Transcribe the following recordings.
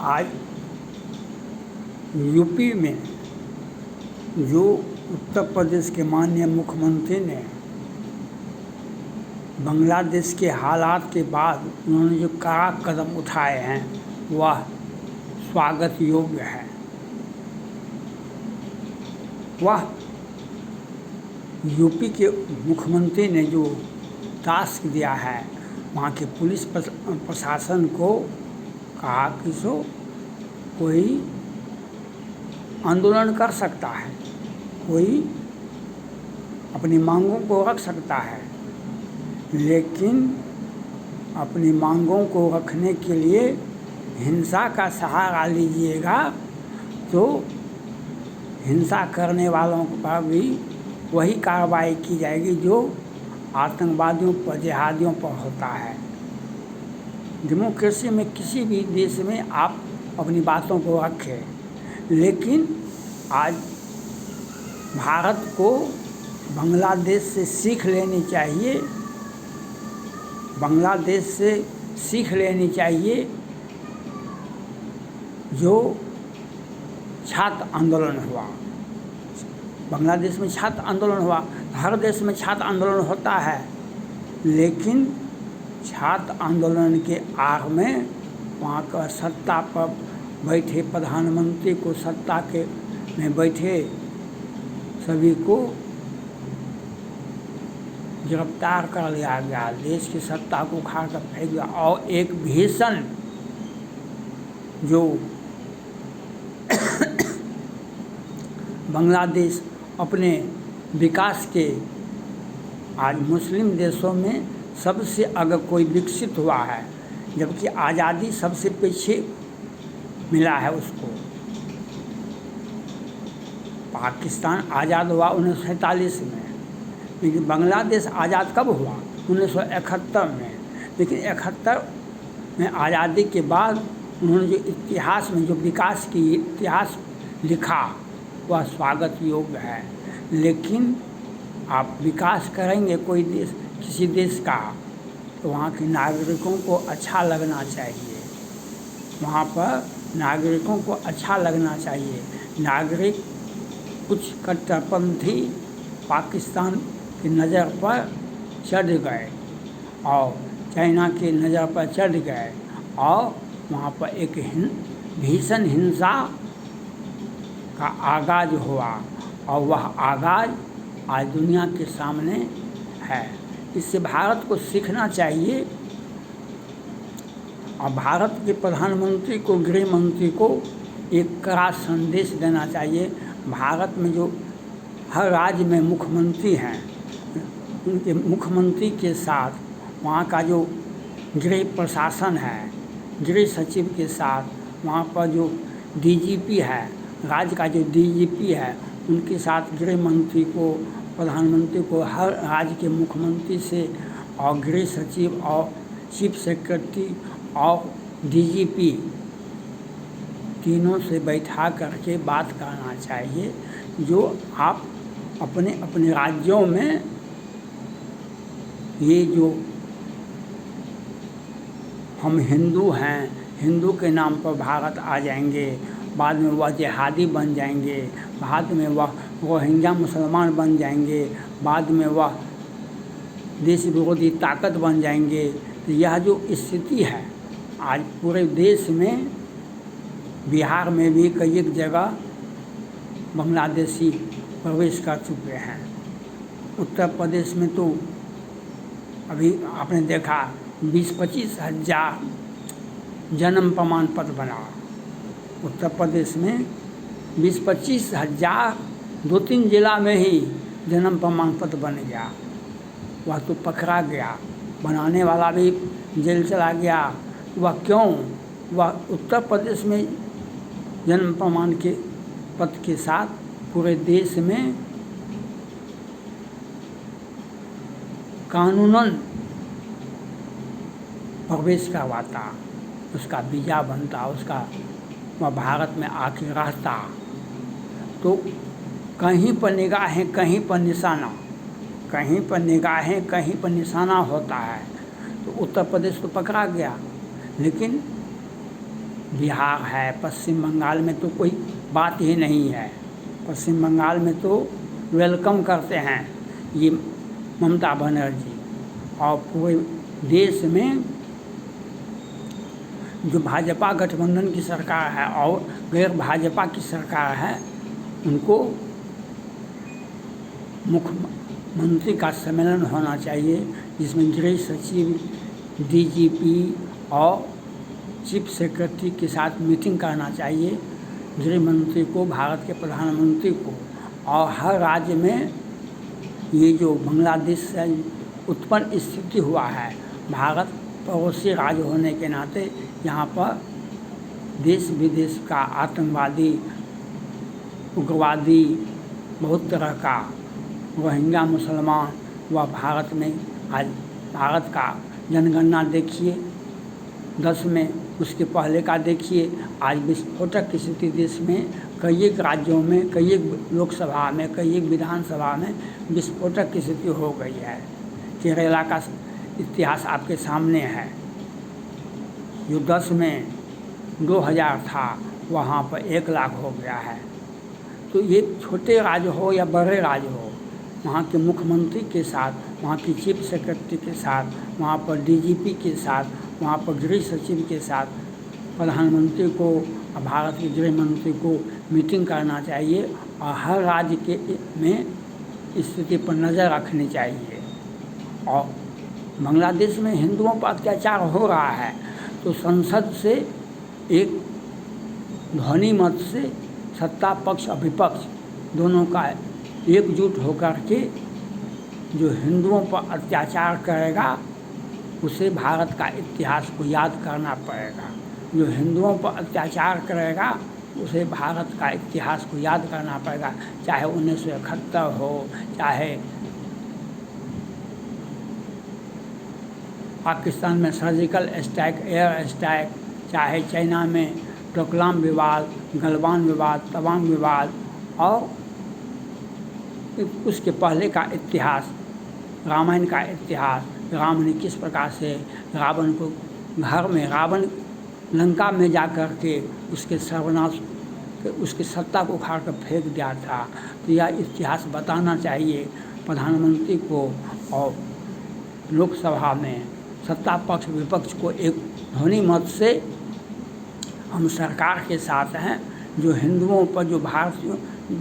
आज यूपी में जो उत्तर प्रदेश के माननीय मुख्यमंत्री ने बांग्लादेश के हालात के बाद उन्होंने जो कड़ा कदम उठाए हैं वह स्वागत योग्य है। वह यूपी के मुख्यमंत्री ने जो टास्क दिया है वहाँ के पुलिस प्रशासन को कहा कि कोई आंदोलन कर सकता है, कोई अपनी मांगों को रख सकता है, लेकिन अपनी मांगों को रखने के लिए हिंसा का सहारा लीजिएगा तो हिंसा करने वालों पर भी वही कार्रवाई की जाएगी जो आतंकवादियों पर, जिहादियों पर होता है। डेमोक्रेसी में किसी भी देश में आप अपनी बातों को रखें, लेकिन आज भारत को बांग्लादेश से सीख लेनी चाहिए। बांग्लादेश से सीख लेनी चाहिए जो छात्र आंदोलन हुआ। बांग्लादेश में छात्र आंदोलन हुआ, हर देश में छात्र आंदोलन होता है, लेकिन छात्र आंदोलन के आग में वहाँ का सत्ता पर बैठे प्रधानमंत्री को, सत्ता के में बैठे सभी को गिरफ्तार कर लिया गया, देश की सत्ता को उखाड़ कर फेंक दिया। और एक भीषण जो बांग्लादेश अपने विकास के आज मुस्लिम देशों में सबसे अगर कोई विकसित हुआ है, जबकि आज़ादी सबसे पीछे मिला है उसको। पाकिस्तान आज़ाद हुआ 1947 में, लेकिन बांग्लादेश आज़ाद कब हुआ? 1971 में। लेकिन 71 में आज़ादी के बाद उन्होंने जो इतिहास में जो विकास की इतिहास लिखा वह स्वागत योग्य है। लेकिन आप विकास करेंगे कोई देश, किसी देश का, तो वहाँ के नागरिकों को अच्छा लगना चाहिए। वहाँ पर नागरिकों को अच्छा लगना चाहिए। नागरिक कुछ कट्टरपंथी पाकिस्तान की नज़र पर चढ़ गए और चाइना की नज़र पर चढ़ गए और वहाँ पर एक भीषण हिंसा का आगाज़ हुआ और वह आगाज़ आज दुनिया के सामने है। इससे भारत को सीखना चाहिए और भारत के प्रधानमंत्री को, गृह मंत्री को एक कड़ा संदेश देना चाहिए। भारत में जो हर राज्य में मुख्यमंत्री हैं, उनके मुख्यमंत्री के साथ वहाँ का जो गृह प्रशासन है, गृह सचिव के साथ वहाँ पर जो डीजीपी है, राज्य का जो डीजीपी है, उनके साथ गृह मंत्री को, प्रधानमंत्री को, हर राज्य के मुख्यमंत्री से और गृह सचिव और चीफ सेक्रेटरी और डीजीपी तीनों से बैठा करके बात करना चाहिए। जो आप अपने अपने राज्यों में ये जो हम हिंदू हैं, हिंदू के नाम पर भारत आ जाएंगे, बाद में वह जिहादी बन जाएंगे, बाद में वह रोहिंग्या मुसलमान बन जाएंगे, बाद में वह देश विरोधी ताकत बन जाएंगे। तो यह जो स्थिति है आज पूरे देश में, बिहार में भी कई एक जगह बांग्लादेशी प्रवेश कर चुके हैं। उत्तर प्रदेश में तो अभी आपने देखा 20-25 हज़ार जन्म प्रमाण पत्र बना। उत्तर प्रदेश में 20-25 हज़ार 2-3 जिला में ही जन्म प्रमाण पत्र बन गया। वह तो पकड़ा गया, बनाने वाला भी जेल चला गया। वह क्यों? वह उत्तर प्रदेश में जन्म प्रमाण के पत्र के साथ पूरे देश में कानूनन प्रवेश करवाता, उसका वीज़ा बनता, उसका वह भारत में आके रहता। तो कहीं पर निगाहें, कहीं पर निशाना, कहीं पर निगाहें, कहीं पर निशाना होता है। तो उत्तर प्रदेश तो पकड़ा गया, लेकिन बिहार है, पश्चिम बंगाल में तो कोई बात ही नहीं है। पश्चिम बंगाल में तो वेलकम करते हैं ये ममता बनर्जी। और पूरे देश में जो भाजपा गठबंधन की सरकार है और गैर भाजपा की सरकार है, उनको मुख्यमंत्री का सम्मेलन होना चाहिए, जिसमें गृह सचिव, डीजीपी और चीफ सेक्रेटरी के साथ मीटिंग करना चाहिए, गृह मंत्री को, भारत के प्रधानमंत्री को। और हर राज्य में ये जो बांग्लादेश से उत्पन्न स्थिति हुआ है, भारत पड़ोसी राज्य होने के नाते यहाँ पर देश विदेश का आतंकवादी, उग्रवादी, बहुत तरह का रोहिंग्या मुसलमान व भारत में आज भारत का जनगणना देखिए 10 में, उसके पहले का देखिए। आज विस्फोटक की स्थिति देश में कई एक राज्यों में, कई एक लोकसभा में, कई एक विधानसभा में विस्फोटक की स्थिति हो गई है। केरला का इतिहास आपके सामने है, जो 10 में 2000 था, वहाँ पर 1 लाख हो गया है। तो ये छोटे राज्य हो या बड़े राज्य हो, वहाँ के मुख्यमंत्री के साथ, वहाँ की चीफ सेक्रेटरी के साथ, वहाँ पर डीजीपी के साथ, वहाँ पर गृह सचिव के साथ प्रधानमंत्री को और भारत के गृह मंत्री को मीटिंग करना चाहिए और हर राज्य के में स्थिति पर नज़र रखनी चाहिए। और बांग्लादेश में हिंदुओं पर अत्याचार हो रहा है, तो संसद से एक ध्वनि मत से सत्ता पक्ष और विपक्ष दोनों का एकजुट होकर के जो हिंदुओं पर अत्याचार करेगा, उसे भारत का इतिहास को याद करना पड़ेगा। जो हिंदुओं पर अत्याचार करेगा, उसे भारत का इतिहास को याद करना पड़ेगा, चाहे 1971 हो, चाहे पाकिस्तान में सर्जिकल स्ट्राइक, एयर स्ट्राइक, चाहे चाइना में डोकलाम विवाद, गलवान विवाद, तवांग विवाद, और उसके पहले का इतिहास, रामायण का इतिहास, राम ने किस प्रकार से रावण को घर में, रावण लंका में जा कर के उसके सर्वनाश, उसकी सत्ता को उखाड़ कर फेंक दिया था। तो यह इतिहास बताना चाहिए प्रधानमंत्री को, और लोकसभा में सत्ता पक्ष विपक्ष को एक ध्वनि मत से हम सरकार के साथ हैं। जो हिंदुओं पर जो भारत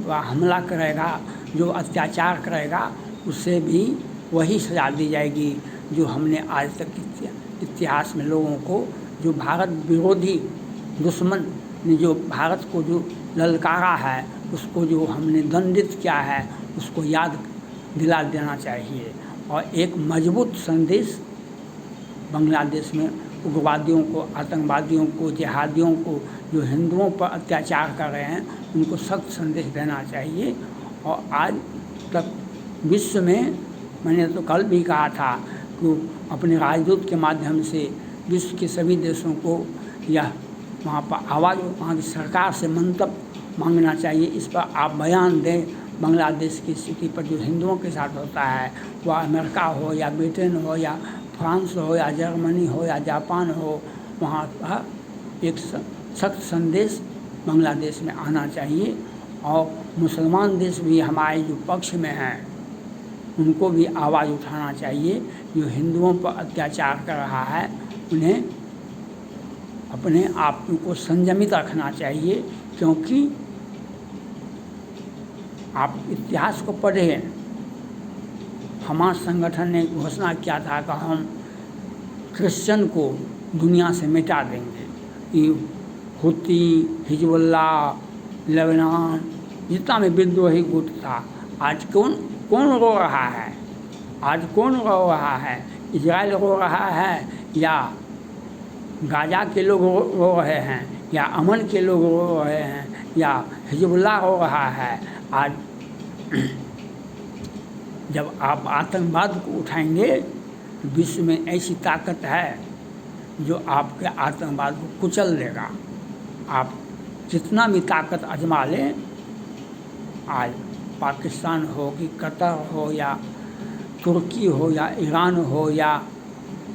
हमला करेगा, जो अत्याचार करेगा, उससे भी वही सजा दी जाएगी जो हमने आज तक इतिहास में लोगों को, जो भारत विरोधी दुश्मन ने जो भारत को जो ललकारा है, उसको जो हमने दंडित किया है, उसको याद दिला देना चाहिए। और एक मजबूत संदेश बांग्लादेश में उग्रवादियों को, आतंकवादियों को, जिहादियों को, जो हिंदुओं पर अत्याचार कर रहे हैं, उनको सख्त संदेश देना चाहिए। और आज तक विश्व में, मैंने तो कल भी कहा था कि अपने राजदूत के माध्यम से विश्व के सभी देशों को यह वहाँ पर आवाज़, वहाँ की सरकार से मंतव्य मांगना चाहिए। इस पर आप बयान दें। बांग्लादेश की स्थिति पर जो हिंदुओं के साथ होता है, वह अमेरिका हो या ब्रिटेन हो या फ्रांस हो या जर्मनी हो या जापान हो, वहाँ पर एक सख्त संदेश बांग्लादेश में आना चाहिए। और मुसलमान देश भी हमारे जो पक्ष में हैं, उनको भी आवाज़ उठाना चाहिए। जो हिंदुओं पर अत्याचार कर रहा है, उन्हें अपने आप को संयमित रखना चाहिए, क्योंकि आप इतिहास को पढ़ें। हमास संगठन ने घोषणा किया था कि हम क्रिश्चियन को दुनिया से मिटा देंगे। ये हुती, हिजबुल्लाह, लेबनान, जितना भी विद्रोही गुट था, आज कौन रो रहा है? आज कौन रो रहा है? इजराइल रो रहा है, या गाजा के लोग रो रहे हैं, या अमन के लोग रो रहे हैं, या हिजबुल्लाह रो रहा है? आज जब आप आतंकवाद को उठाएंगे, तो विश्व में ऐसी ताकत है जो आपके आतंकवाद को कुचल देगा। आप जितना भी ताकत आजमा लें, आज पाकिस्तान हो कि कतर हो या तुर्की हो या ईरान हो या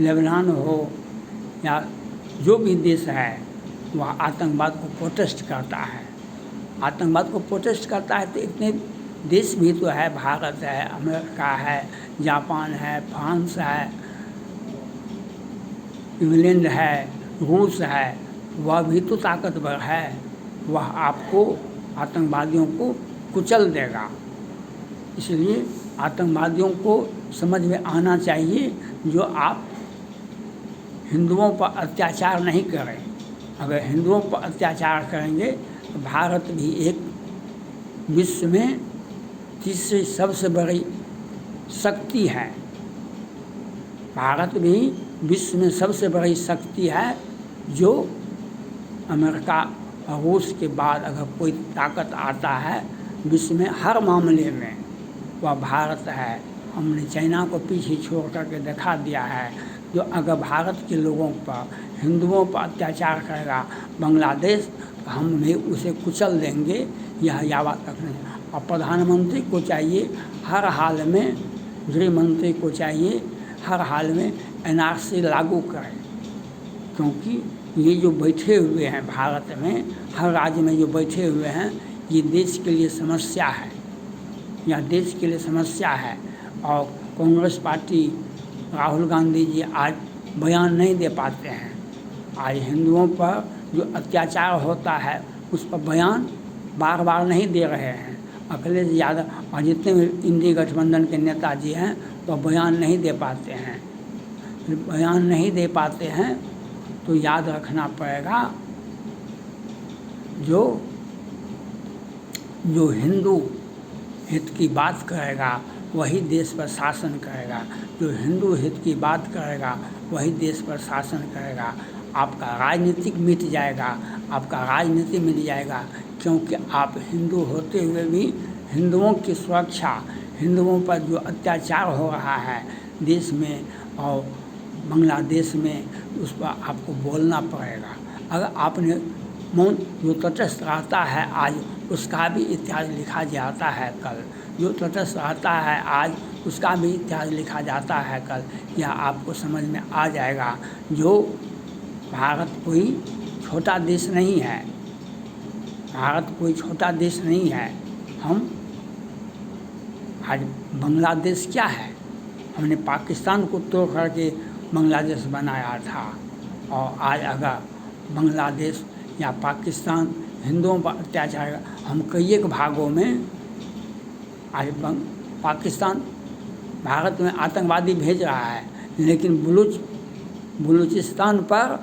लेबनान हो या जो भी देश है, वह आतंकवाद को प्रोटेस्ट करता है। आतंकवाद को प्रोटेस्ट करता है तो इतने देश भी तो है, भारत है, अमेरिका है, जापान है, फ्रांस है, इंग्लैंड है, रूस है, वह भी तो ताकतवर है। वह आपको आतंकवादियों को कुचल देगा। इसलिए आतंकवादियों को समझ में आना चाहिए जो आप हिंदुओं पर अत्याचार नहीं करें। अगर हिंदुओं पर अत्याचार करेंगे तो भारत भी एक विश्व में तीसरी सबसे बड़ी शक्ति है। भारत भी विश्व में सबसे बड़ी शक्ति है, जो अमेरिका और रूस के बाद अगर कोई ताकत आता है विश्व में हर मामले में, वह भारत है। हमने चाइना को पीछे छोड़ करके दिखा दिया है। जो अगर भारत के लोगों पर, हिंदुओं पर अत्याचार करेगा बांग्लादेश, तो हम भी उसे कुचल देंगे, यह यावत तक नहीं। और प्रधानमंत्री को चाहिए हर हाल में, गृह मंत्री को चाहिए हर हाल में NRC लागू करें, क्योंकि ये जो बैठे हुए हैं भारत में, हर राज्य में जो बैठे हुए हैं, ये देश के लिए समस्या है, यह देश के लिए समस्या है। और कांग्रेस पार्टी, राहुल गांधी जी आज बयान नहीं दे पाते हैं। आज हिंदुओं पर जो अत्याचार होता है उस पर बयान बार बार नहीं दे रहे हैं। अखिलेश यादव और जितने भी इंडी गठबंधन के नेताजी हैं तो बयान नहीं दे पाते हैं। बयान नहीं दे पाते हैं तो याद रखना पड़ेगा, जो हिंदू हित की बात करेगा वही देश पर शासन करेगा। जो हिंदू हित की बात करेगा वही देश पर शासन करेगा। आपका राजनीतिक मिट जाएगा, आपका राजनीति मिट जाएगा, क्योंकि आप हिंदू होते हुए भी हिंदुओं की सुरक्षा, हिंदुओं पर जो अत्याचार हो रहा है देश में और बांग्लादेश में, उस पर आपको बोलना पड़ेगा। अगर आपने मौन, जो तटस्थ रहता है आज उसका भी इतिहास लिखा जाता है कल, जो तटस्थ रहता है आज उसका भी इतिहास लिखा जाता है कल। यह आपको समझ में आ जाएगा। जो भारत कोई छोटा देश नहीं है, भारत कोई छोटा देश नहीं है। हम आज बांग्लादेश क्या है, हमने पाकिस्तान को तोड़ करके बांग्लादेश बनाया था। और आज अगर बांग्लादेश या पाकिस्तान हिंदुओं पर अत्याचार, हम कई एक भागों में आज पाकिस्तान भारत में आतंकवादी भेज रहा है, लेकिन बलूचिस्तान पर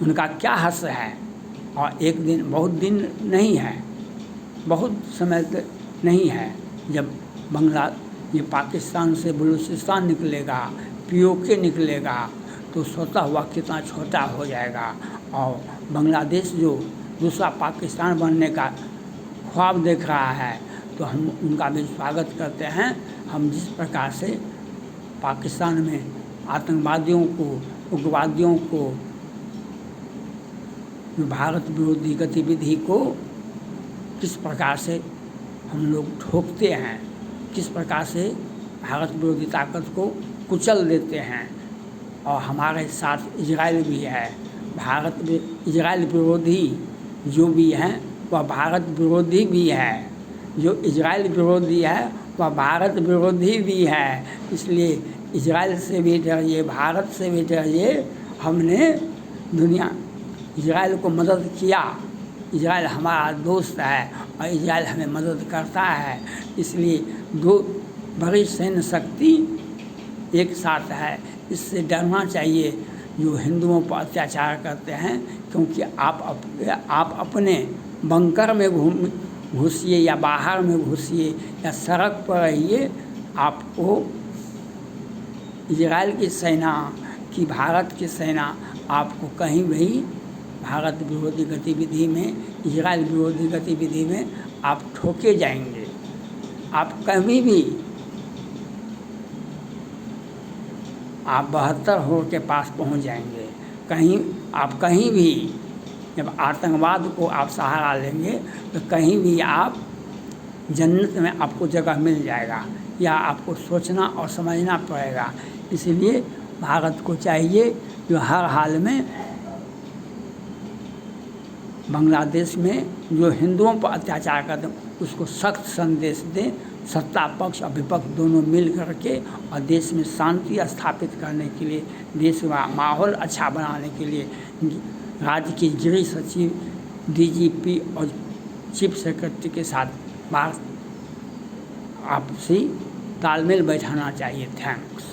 उनका क्या हक है। और एक दिन, बहुत दिन नहीं है, बहुत समय नहीं है, जब ये पाकिस्तान से बलूचिस्तान निकलेगा, POK निकलेगा, तो स्वतः वह कितना छोटा हो जाएगा। और बांग्लादेश जो दूसरा पाकिस्तान बनने का ख्वाब देख रहा है, तो हम उनका भी स्वागत करते हैं। हम जिस प्रकार से पाकिस्तान में आतंकवादियों को, उग्रवादियों को, भारत विरोधी गतिविधि को किस प्रकार से हम लोग ठोकते हैं, किस प्रकार से भारत विरोधी ताकत को कुचल देते हैं। और हमारे साथ इजराइल भी है। भारत में इजराइल विरोधी जो भी हैं वह भारत विरोधी भी है, जो इजराइल विरोधी है वह भारत विरोधी भी है। इसलिए इजराइल से भी डरिए, भारत से भी डरिए। हमने इजराइल को मदद किया, इजराइल हमारा दोस्त है और इजराइल हमें मदद करता है। इसलिए दो बड़ी सैन्य शक्ति एक साथ है, इससे डरना चाहिए जो हिंदुओं पर अत्याचार करते हैं। क्योंकि आप अपने बंकर में घुसिए या बाहर में घुसिए या सड़क पर रहिए, आपको इजराइल की सेना की, भारत की सेना आपको कहीं भी भारत विरोधी गतिविधि में, इजराइल विरोधी गतिविधि में आप ठोके जाएंगे। आप कभी भी, आप 72 होड़ के पास पहुंच जाएंगे। आप कहीं भी जब आतंकवाद को आप सहारा लेंगे तो कहीं भी आप जन्नत में आपको जगह मिल जाएगा। या आपको सोचना और समझना पड़ेगा। इसलिए भारत को चाहिए जो हर हाल में बांग्लादेश में जो हिंदुओं पर अत्याचार करते हैं उसको सख्त संदेश दें, सत्ता पक्ष और विपक्ष दोनों मिल करके, और देश में शांति स्थापित करने के लिए, देश का माहौल अच्छा बनाने के लिए राज्य के गृह सचिव, डीजीपी और चीफ सेक्रेटरी के साथ बात आपसी तालमेल बैठाना चाहिए। थैंक्स।